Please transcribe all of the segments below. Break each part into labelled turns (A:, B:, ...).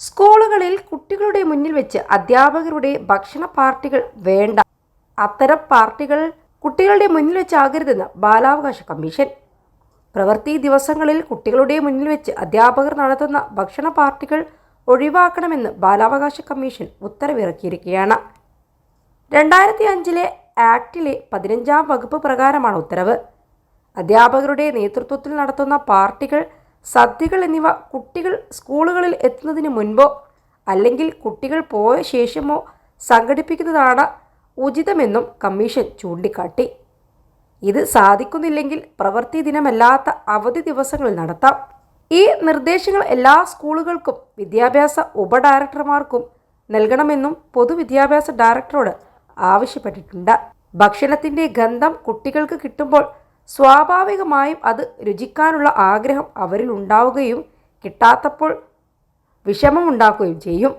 A: സ്കൂളുകളിൽ കുട്ടികളുടെ മുന്നിൽ വെച്ച് അധ്യാപകരുടെ ഭക്ഷണ പാർട്ടികൾ വേണ്ട. അത്തരം പാർട്ടികൾ കുട്ടികളുടെ മുന്നിൽ വെച്ചാകരുതെന്ന് ബാലാവകാശ കമ്മീഷൻ. പ്രവൃത്തി ദിവസങ്ങളിൽ കുട്ടികളുടെ മുന്നിൽ വെച്ച് അധ്യാപകർ നടത്തുന്ന ഭക്ഷണ പാർട്ടികൾ ഒഴിവാക്കണമെന്ന് ബാലാവകാശ കമ്മീഷൻ ഉത്തരവിറക്കിയിരിക്കുകയാണ്. 2005 ആക്ടിലെ 15-ാം വകുപ്പ് പ്രകാരമാണ് ഉത്തരവ്. അധ്യാപകരുടെ നേതൃത്വത്തിൽ നടത്തുന്ന പാർട്ടികൾ, സദ്യകൾ എന്നിവ കുട്ടികൾ സ്കൂളുകളിൽ എത്തുന്നതിന് മുൻപോ അല്ലെങ്കിൽ കുട്ടികൾ പോയ ശേഷമോ സംഘടിപ്പിക്കുന്നതാണ് ഉചിതമെന്നും കമ്മീഷൻ ചൂണ്ടിക്കാട്ടി. ഇത് സാധിക്കുന്നില്ലെങ്കിൽ പ്രവൃത്തി ദിനമല്ലാത്ത അവധി ദിവസങ്ങളിൽ നടത്താം. ഈ നിർദ്ദേശങ്ങൾ എല്ലാ സ്കൂളുകൾക്കും വിദ്യാഭ്യാസ ഉപഡയറക്ടർമാർക്കും നൽകണമെന്നും പൊതുവിദ്യാഭ്യാസ ഡയറക്ടറോട് ആവശ്യപ്പെട്ടിട്ടുണ്ട്. ഭക്ഷണത്തിൻ്റെ ഗന്ധം കുട്ടികൾക്ക് കിട്ടുമ്പോൾ സ്വാഭാവികമായും അത് രുചിക്കാനുള്ള ആഗ്രഹം അവരിൽ ഉണ്ടാവുകയും കിട്ടാത്തപ്പോൾ വിഷമമുണ്ടാക്കുകയും ചെയ്യും.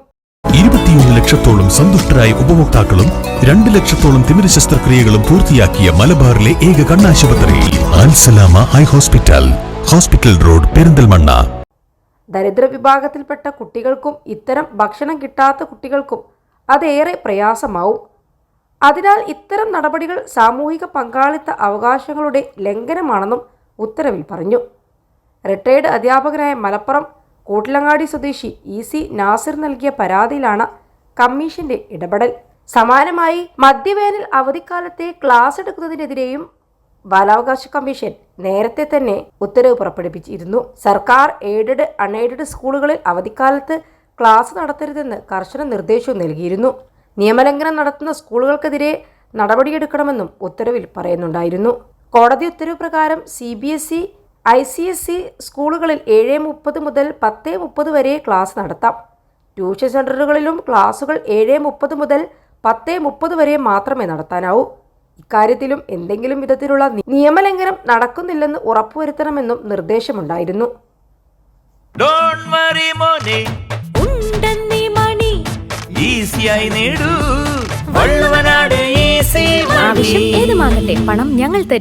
B: 21 ലക്ഷത്തോളം സന്തുഷ്ടരായ ഉപഭോക്താക്കളും 2 ലക്ഷത്തോളം തിമിര ശസ്ത്രക്രിയകളും പൂർത്തിയാക്കിയ മലബാറിലെ ഏക കണ്ണാശുപത്രി Al Salama high hospital, hospital road, Perinthalmanna.
A: ദരിദ്ര വിഭാഗത്തിൽപ്പെട്ട കുട്ടികൾക്കും ഇത്തരം ഭക്ഷണം കിട്ടാത്ത കുട്ടികൾക്കും അതേറെ പ്രയാസമാവും. അതിനാൽ ഇത്തരം നടപടികൾ സാമൂഹിക പങ്കാളിത്ത അവകാശങ്ങളുടെ ലംഘനമാണെന്നും ഉത്തരവിൽ പറഞ്ഞു. റിട്ടയർഡ് അധ്യാപകനായ മലപ്പുറം കൂട്ടിലങ്ങാടി സ്വദേശി EC നാസിർ നൽകിയ പരാതിയിലാണ് കമ്മീഷന്റെ ഇടപെടൽ. സമാനമായി മധ്യവേനൽ അവധിക്കാലത്തെ ക്ലാസ് എടുക്കുന്നതിനെതിരെയും ബാലാവകാശ കമ്മീഷൻ നേരത്തെ തന്നെ ഉത്തരവ് പുറപ്പെടുവിച്ചിരുന്നു. സർക്കാർ എയ്ഡഡ്, അൺഎയ്ഡഡ് സ്കൂളുകളിൽ അവധിക്കാലത്ത് ക്ലാസ് നടത്തരുതെന്ന് കർശന നിർദ്ദേശവും നൽകിയിരുന്നു. നിയമലംഘനം നടത്തുന്ന സ്കൂളുകൾക്കെതിരെ നടപടിയെടുക്കണമെന്നും ഉത്തരവിൽ പറയുന്നുണ്ടായിരുന്നു. കോടതി ഉത്തരവ് പ്രകാരം CBSE, ICSE സ്കൂളുകളിൽ 7:30 മുതൽ 10:30 വരെ ക്ലാസ് നടത്താം. ട്യൂഷൻ സെൻ്ററുകളിലും ക്ലാസുകൾ 7:30 മുതൽ 10:30 വരെ മാത്രമേ നടത്താനാവൂ. ഇക്കാര്യത്തിലും എന്തെങ്കിലും വിധത്തിലുള്ള നിയമലംഘനം നടക്കുന്നില്ലെന്ന് ഉറപ്പുവരുത്തണമെന്നും നിർദ്ദേശമുണ്ടായിരുന്നു.
C: ആവശ്യം ഏതുമാകട്ടെ, പണം ഞങ്ങൾ തരും.